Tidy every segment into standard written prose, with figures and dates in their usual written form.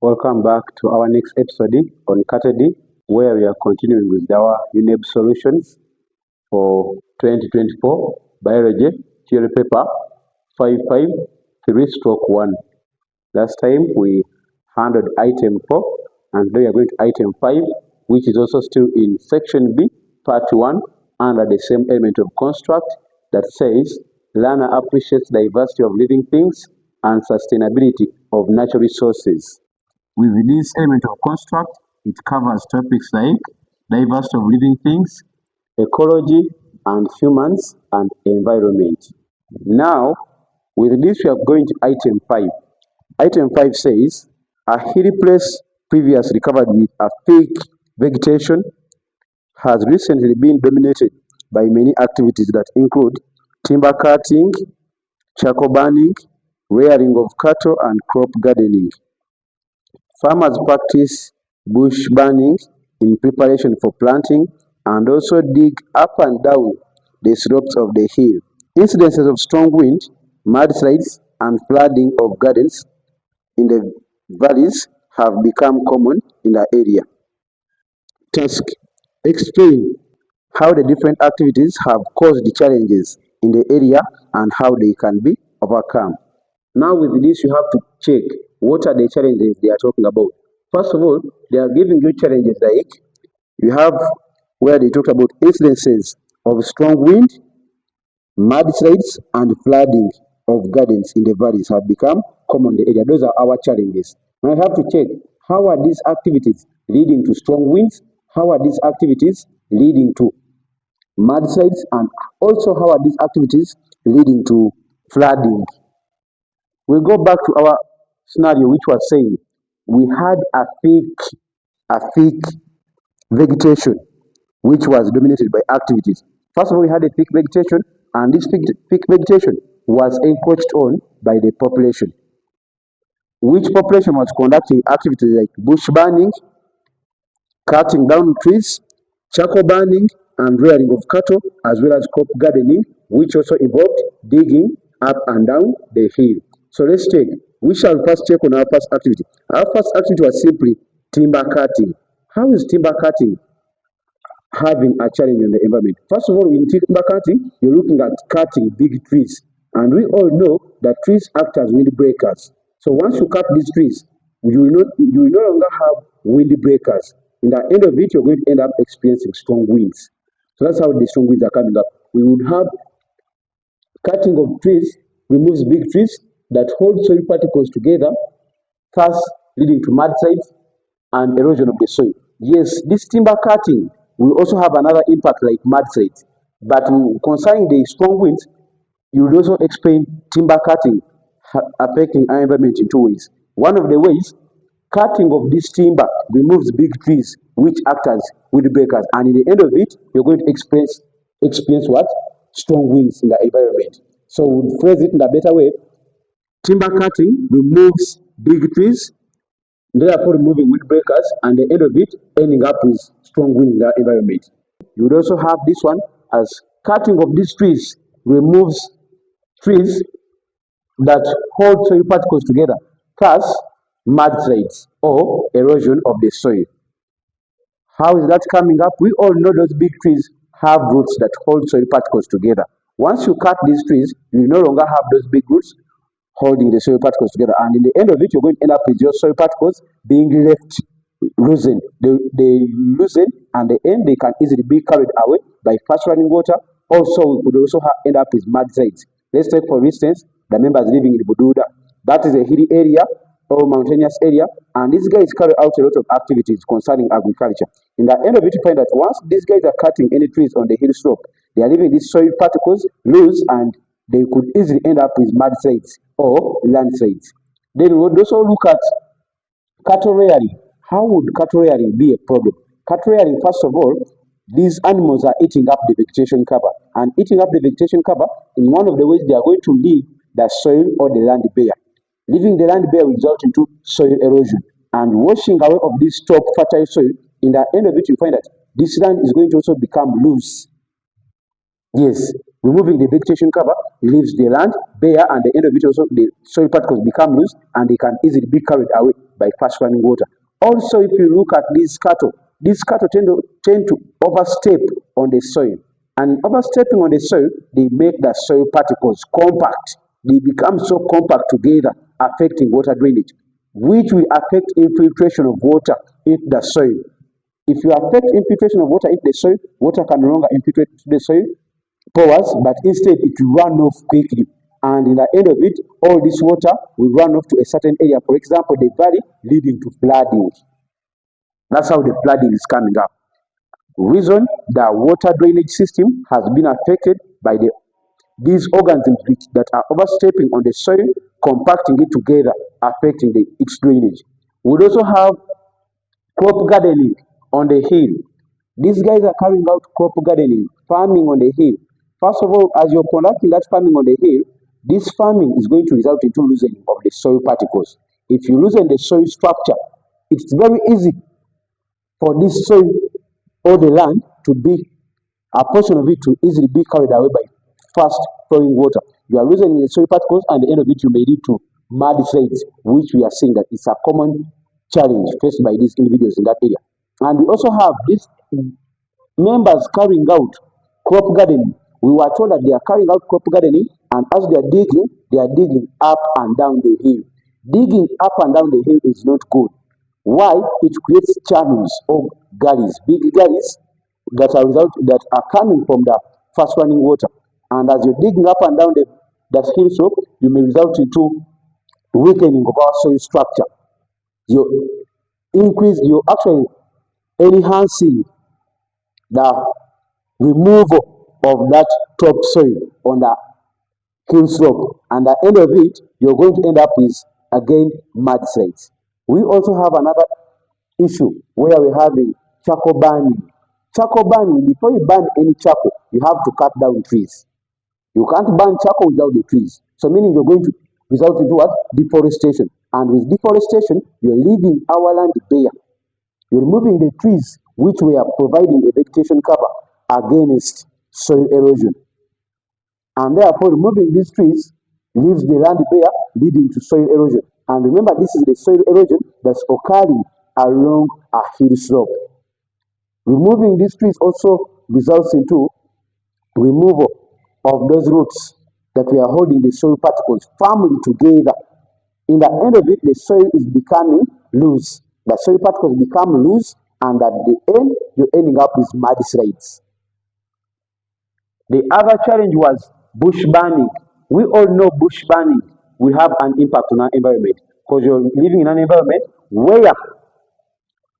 Welcome back to our next episode on Category, where we are continuing with our UNEB solutions for 2024 Biology Theory Paper 553/1. Last time we handled item 4, and today we are going to item 5, which is also still in section B, part 1, under the same element of construct that says, learner appreciates diversity of living things and sustainability of natural resources. With this element of construct, it covers topics like diversity of living things, ecology, and humans and environment. Now, with this, we are going to item 5. Item 5 says, a hilly place previously covered with a thick vegetation has recently been dominated by many activities that include timber cutting, charcoal burning, rearing of cattle, and crop gardening. Farmers practice bush burning in preparation for planting and also dig up and down the slopes of the hill. Incidences of strong wind, mudslides, and flooding of gardens in the valleys have become common in the area. Task: explain how the different activities have caused the challenges in the area and how they can be overcome. Now with this, you have to check what are the challenges they are talking about. First of all, they are giving you challenges like, you have where they talk about incidences of strong wind, mudslides, and flooding of gardens in the valleys have become common in the area. Those are our challenges. Now I have to check, how are these activities leading to strong winds? How are these activities leading to mudslides? And also, how are these activities leading to flooding? We'll go back to our scenario, which was saying we had a thick vegetation which was dominated by activities. First of all, we had a thick vegetation, and this thick vegetation was encroached on by the population. Which population was conducting activities like bush burning, cutting down trees, charcoal burning, and rearing of cattle, as well as crop gardening, which also involved digging up and down the hill. So let's check. We shall first check on our first activity. Our first activity was simply timber cutting. How is timber cutting having a challenge on the environment? First of all, in timber cutting, you're looking at cutting big trees. And we all know that trees act as windbreakers. So once you cut these trees, you will no longer have windbreakers. In the end of it, you're going to end up experiencing strong winds. So that's how the strong winds are coming up. We would have cutting of trees removes big trees that hold soil particles together, thus leading to mudslides and erosion of the soil. Yes, this timber cutting will also have another impact like mudslides, but concerning the strong winds, you will also explain timber cutting affecting our environment in two ways. One of the ways, cutting of this timber removes big trees which act as windbreakers, and in the end of it, you're going to experience what? Strong winds in the environment. So we'll phrase it in a better way. Timber cutting removes big trees, therefore removing windbreakers, and the end of it ending up with strong wind in the environment. You would also have this one as cutting of these trees removes trees that hold soil particles together, thus mudslides or erosion of the soil. How is that coming up? We all know those big trees have roots that hold soil particles together. Once you cut these trees, you no longer have those big roots holding the soil particles together, and in the end of it, you're going to end up with your soil particles being left loosened. They loosen, and the end they can easily be carried away by fast running water. Also, we could also end up with mudslides. Let's take, for instance, the members living in Bududa. That is a hilly area or mountainous area, and these guys carry out a lot of activities concerning agriculture. In the end of it, you find that once these guys are cutting any trees on the hill slope, they are leaving these soil particles loose, and they could easily end up with mudslides or landslides. Then we would also look at cattle rearing. How would cattle rearing be a problem? Cattle rearing, first of all, these animals are eating up the vegetation cover, and eating up the vegetation cover, in one of the ways they are going to leave the soil or the land bare. Leaving the land bare will result into soil erosion, and washing away of this top fertile soil. In the end of it, you find that this land is going to also become loose. Yes, Removing the vegetation cover leaves the land bare, and the end of it also the soil particles become loose and they can easily be carried away by fast running water. Also, if you look at these cattle tend to overstep on the soil. And overstepping on the soil, they make the soil particles compact. They become so compact together, affecting water drainage, which will affect infiltration of water into the soil. If you affect infiltration of water into the soil, water can no longer infiltrate the soil pores, but instead it will run off quickly. And in the end of it, all this water will run off to a certain area, for example, the valley, leading to flooding. That's how the flooding is coming up. Reason the water drainage system has been affected by these organisms that are overstepping on the soil, compacting it together, affecting its drainage. We also have crop gardening on the hill. These guys are carrying out crop gardening, farming on the hill. First of all, as you're conducting that farming on the hill, this farming is going to result into loosening of the soil particles. If you loosen the soil structure, it's very easy for this soil or the land to be, a portion of it to easily be carried away by fast flowing water. You are losing the soil particles, and at the end of it, you may lead to mudslides, which we are seeing that it's a common challenge faced by these individuals in that area. And we also have these members carrying out crop gardening. We were told that they are carrying out crop gardening, and as they are digging up and down the hill. Digging up and down the hill is not good. Why? It creates channels or gullies, big gullies that are coming from the fast running water. And as you're digging up and down that hill slope, you may result into weakening of our soil structure. You're actually enhancing the removal of that topsoil on the hill slope, and at the end of it, you're going to end up with again mudslides. We also have another issue where we're having charcoal burning. Charcoal burning, before you burn any charcoal, you have to cut down trees. You can't burn charcoal without the trees. So meaning you're going to result into what? Deforestation. And with deforestation, you're leaving our land bare. You're removing the trees which we are providing a vegetation cover against soil erosion. And therefore, removing these trees leaves the land bare, leading to soil erosion. And remember, this is the soil erosion that's occurring along a hill slope. Removing these trees also results into removal of those roots that we are holding the soil particles firmly together. In the end of it, the soil is becoming loose. The soil particles become loose, and at the end, you're ending up with mudslides. The other challenge was bush burning. We all know bush burning will have an impact on our environment, because you're living in an environment where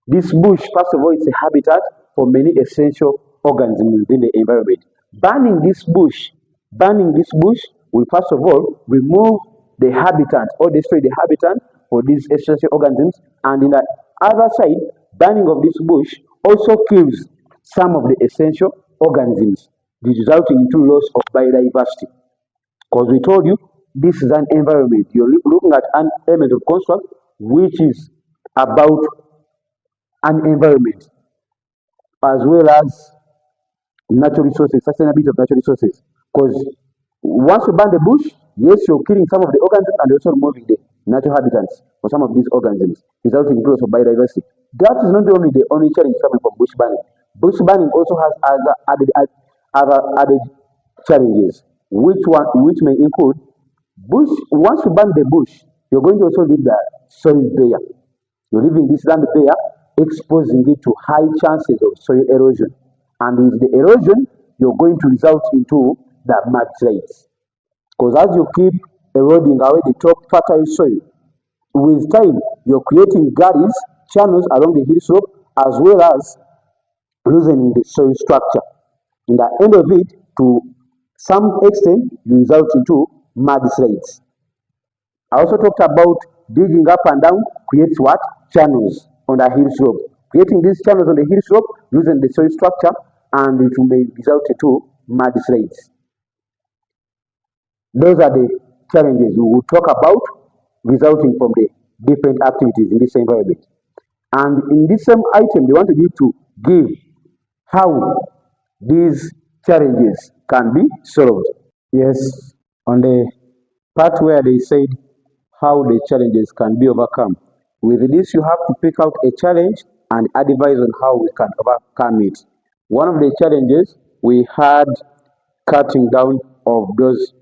this bush, first of all, it's a habitat for many essential organisms within the environment. Burning this bush will first of all remove the habitat or destroy the habitat for these essential organisms, and in the other side, burning of this bush also kills some of the essential organisms, resulting into loss of biodiversity. Because we told you, this is an environment. You're looking at an element of construct which is about an environment, as well as natural resources, sustainability of natural resources. Because once you burn the bush, yes, you're killing some of the organisms and also removing the natural habitats for some of these organisms, resulting in loss of biodiversity. That is not only the only challenge coming from bush burning. Bush burning also has other added challenges, which may include bush. Once you burn the bush, you're going to also leave the soil bare. You're leaving this land bare, exposing it to high chances of soil erosion. And with the erosion, you're going to result into the mudslides. Because as you keep eroding away the top fertile soil, with time, you're creating gullies, channels along the hill slope, as well as loosening the soil structure. In the end of it, to some extent, you result into mudslides. I also talked about digging up and down creates what? Channels on the hill slope. Creating these channels on the hill slope, losing the soil structure, and it may result into mudslides. Those are the challenges we will talk about resulting from the different activities in this environment. And in this same item, they wanted you to give how these challenges can be solved. Yes, on the part where they said how the challenges can be overcome. With this, you have to pick out a challenge and advise on how we can overcome it. One of the challenges we had cutting down of those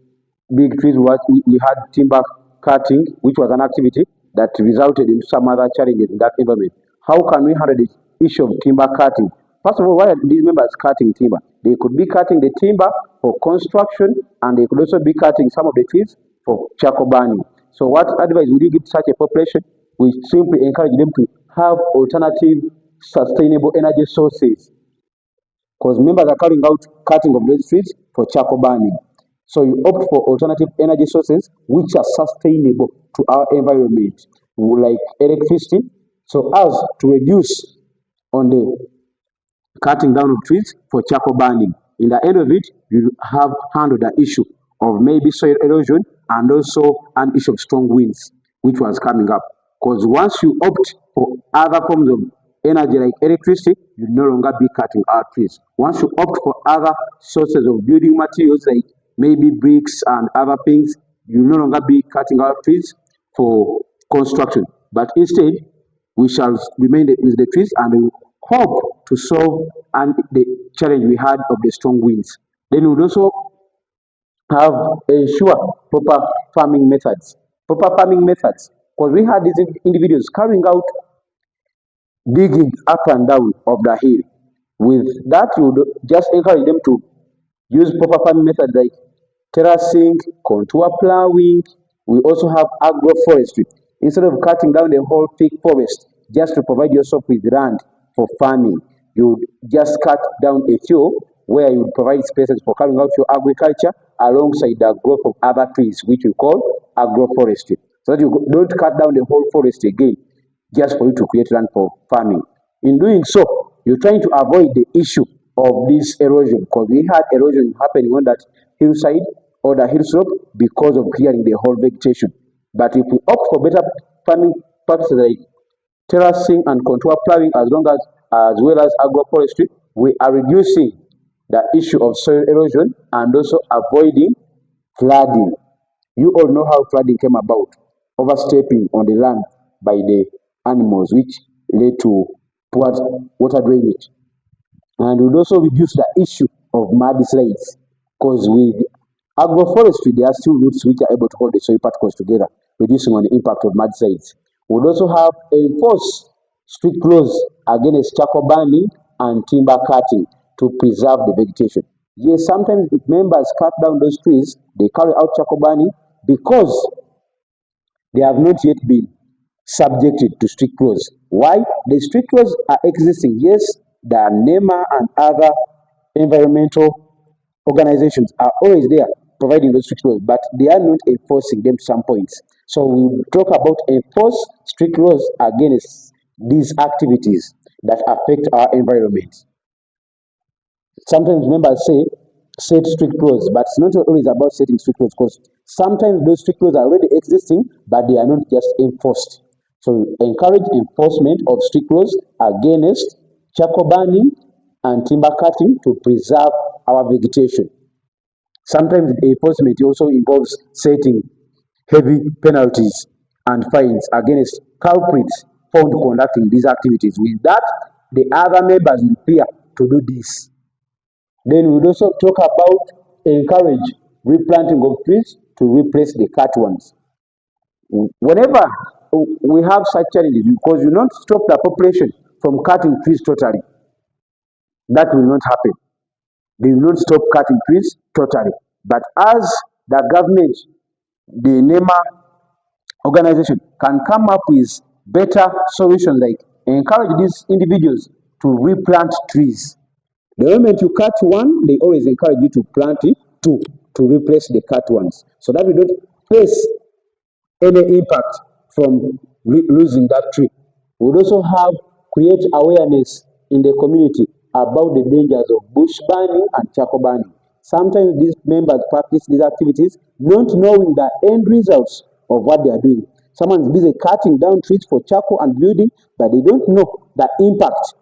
big trees. We had timber cutting, which was an activity that resulted in some other challenges in that environment. How can we handle the issue of timber cutting? First of all, why are these members cutting timber? They could be cutting the timber for construction, and they could also be cutting some of the trees for charcoal burning. So what advice would you give such a population? We simply encourage them to have alternative sustainable energy sources, because members are carrying out cutting of those trees for charcoal burning. So you opt for alternative energy sources which are sustainable to our environment, like electricity, so as to reduce on the cutting down of trees for charcoal burning. In the end of it, you have handled the issue of maybe soil erosion and also an issue of strong winds, which was coming up. Because once you opt for other forms of energy like electricity, you no longer be cutting out trees. Once you opt for other sources of building materials like maybe bricks and other things, you no longer be cutting out trees for construction. But instead, we shall remain with the trees and hope to solve the challenge we had of the strong winds. Then we would also have ensure proper farming methods. Proper farming methods, because we had these individuals carrying out digging up and down of the hill. With that, you would just encourage them to use proper farming methods like terracing, contour plowing. We also have agroforestry. Instead of cutting down the whole thick forest just to provide yourself with land for farming, you just cut down a few where you provide spaces for carrying out your agriculture alongside the growth of other trees, which we call agroforestry. So that you don't cut down the whole forest again just for you to create land for farming. In doing so, you're trying to avoid the issue of this erosion, because we had erosion happening on that hillside or the hill slope because of clearing the whole vegetation. But if we opt for better farming practices like terracing and contour plowing, as well as agroforestry, we are reducing the issue of soil erosion and also avoiding flooding. You all know how flooding came about, overstepping on the land by the animals, which led to poor water drainage. And would also reduce the issue of mudslides, because with agroforestry, there are still roots which are able to hold the soil particles together, reducing on the impact of mudslides. We would also have enforced strict laws against charcoal burning and timber cutting to preserve the vegetation. Yes, sometimes if members cut down those trees, they carry out charcoal burning because they have not yet been subjected to strict laws. Why? The strict laws are existing. Yes, the NEMA and other environmental organizations are always there providing those strict laws, but they are not enforcing them to some points. So we talk about enforce strict laws against these activities that affect our environment. Sometimes members say set strict laws, but it's not always about setting strict laws, because sometimes those strict laws are already existing, but they are not just enforced. So encourage enforcement of strict laws against charcoal burning and timber cutting to preserve our vegetation. Sometimes the enforcement also involves setting heavy penalties and fines against culprits found conducting these activities. With that, the other members will fear to do this. Then we will also talk about encourage replanting of trees to replace the cut ones. Whenever we have such challenges, because you don't stop the population from cutting trees totally, that will not happen. They will not stop cutting trees totally. But as the government, the NEMA organization can come up with better solutions, like encourage these individuals to replant trees. The moment you cut one, they always encourage you to plant two to replace the cut ones, so that we don't face any impact from losing that tree. We would also have create awareness in the community about the dangers of bush burning and charcoal burning. Sometimes these members practice these activities not knowing the end results of what they are doing. Someone is busy cutting down trees for charcoal and building, but they don't know the impact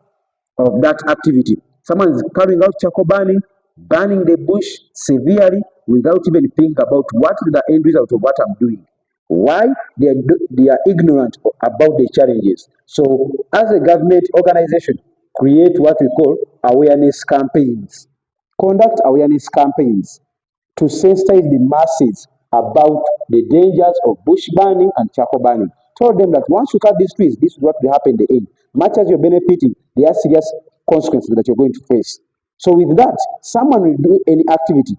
of that activity. Someone is carrying out charcoal burning, burning the bush severely without even thinking about what is the end result of what I'm doing. Why? They are ignorant about the challenges. So as a government organization, create what we call awareness campaigns. Conduct awareness campaigns to sensitize the masses about the dangers of bush burning and charcoal burning. Tell them that once you cut these trees, this is what will happen in the end. Much as you're benefiting, there are serious consequences that you're going to face. So with that, someone will do any activity.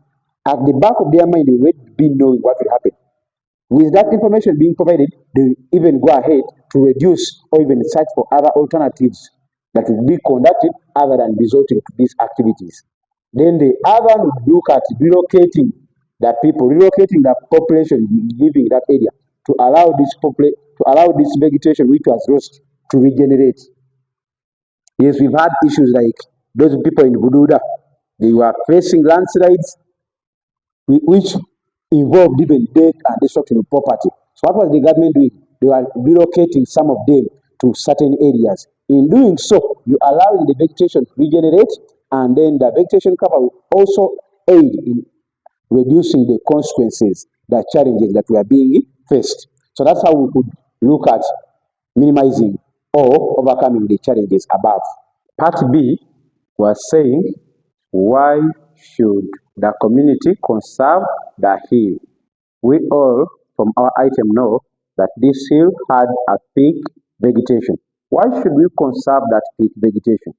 At the back of their mind, they will be knowing what will happen. With that information being provided, they even go ahead to reduce or even search for other alternatives that will be conducted other than resorting to these activities. Then the other would look at relocating the people, relocating the population living in that area to allow this vegetation which was lost to regenerate. Yes, we've had issues like those people in Bududa, they were facing landslides which involved even death and destruction of property. So what was the government doing? They were relocating some of them to certain areas. In doing so, you allowing the vegetation to regenerate, and then the vegetation cover will also aid in reducing the consequences, the challenges that we are being faced. So that's how we could look at minimizing or overcoming the challenges above. Part B was saying, why should the community conserve the hill? We all from our item know that this hill had a peak vegetation. Why should we conserve that peak vegetation?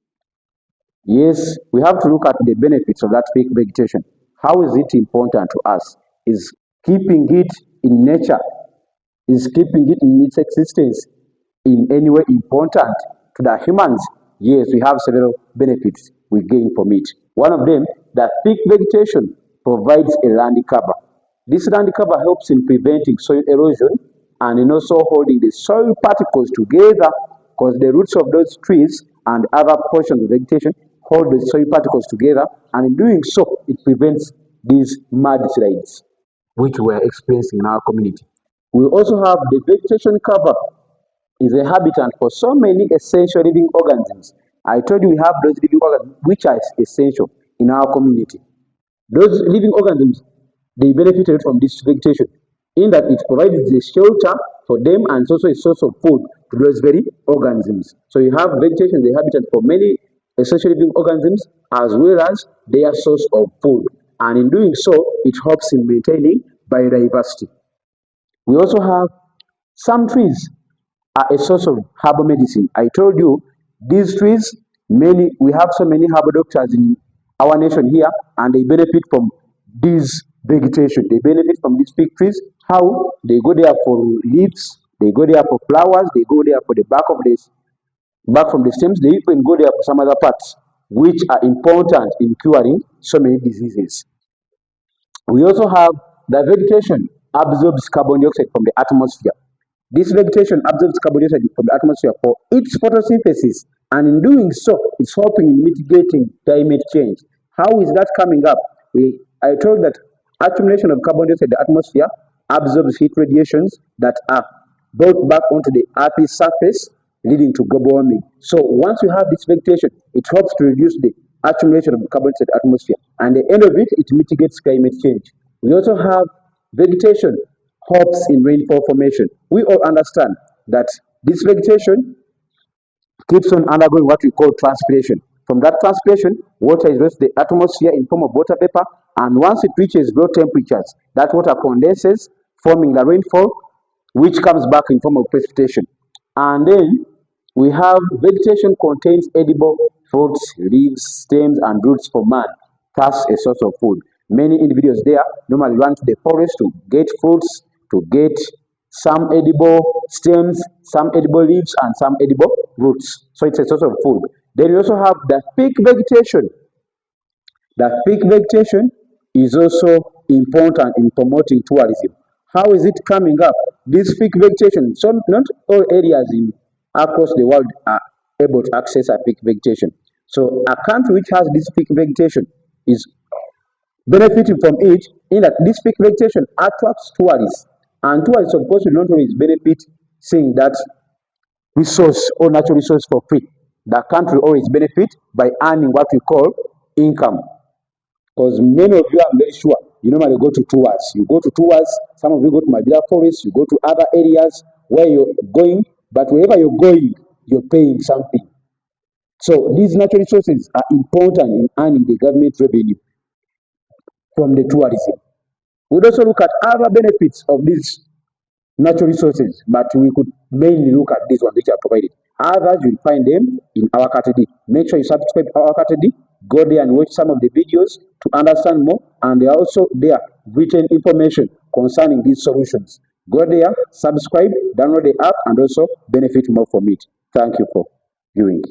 Yes, we have to look at the benefits of that peak vegetation. How is it important to us? Is keeping it in nature, is keeping it in its existence in any way important to the humans? Yes, we have several benefits we gain from it. One of them, the thick vegetation provides a land cover. This land cover helps in preventing soil erosion and in also holding the soil particles together, because the roots of those trees and other portions of vegetation hold the soil particles together, and in doing so, it prevents these mudslides which we are experiencing in our community. We also have the vegetation cover is a habitat for so many essential living organisms. I told you we have those living organisms which are essential in our community. Those living organisms, they benefited from this vegetation in that it provides the shelter for them and it's also a source of food to those very organisms. So you have vegetation, the habitat for many essential living organisms as well as their source of food. And in doing so, it helps in maintaining biodiversity. We also have some trees are a source of herbal medicine. I told you these trees, we have so many herbal doctors in our nation here, and they benefit from this vegetation. They benefit from these fig trees. How? They go there for leaves, they go there for flowers, they go there for the back from the stems, they even go there for some other parts, which are important in curing so many diseases. We also have the vegetation absorbs carbon dioxide from the atmosphere. This vegetation absorbs carbon dioxide from the atmosphere for its photosynthesis, and in doing so, it's helping in mitigating climate change. How is that coming up? I told that accumulation of carbon dioxide in the atmosphere absorbs heat radiations that are brought back onto the Earth's surface, leading to global warming. So once you have this vegetation, it helps to reduce the accumulation of carbon dioxide in the atmosphere, and at the end of it, it mitigates climate change. We also have vegetation helps in rainfall formation. We all understand that this vegetation keeps on undergoing what we call transpiration. From that transpiration, water is raised to the atmosphere in form of water vapor, and once it reaches low temperatures, that water condenses, forming the rainfall, which comes back in form of precipitation. And then we have vegetation contains edible fruits, leaves, stems, and roots for man, thus a source of food. Many individuals there normally run to the forest to get fruits, to get some edible stems, some edible leaves, and some edible roots. So it's a source of food. Then we also have the thick vegetation. The thick vegetation is also important in promoting tourism. How is it coming up? This thick vegetation, so not all areas across the world are able to access a thick vegetation. So a country which has this thick vegetation is benefiting from it, in that this thick vegetation attracts tourists, and tourists, of course, will not always benefit seeing that resource or natural resource for free. The country always benefit by earning what we call income. Because many of you, I'm very sure, you normally go to tours. You go to tours, some of you go to Mabila Forest, you go to other areas where you're going, but wherever you're going, you're paying something. So these natural resources are important in earning the government revenue from the tourism. We'd also look at other benefits of these natural resources, but we could mainly look at these ones which are provided. Others, you'll find them in our category. Make sure you subscribe to our category. Go there and watch some of the videos to understand more. And there are also there written information concerning these solutions. Go there, subscribe, download the app, and also benefit more from it. Thank you for viewing.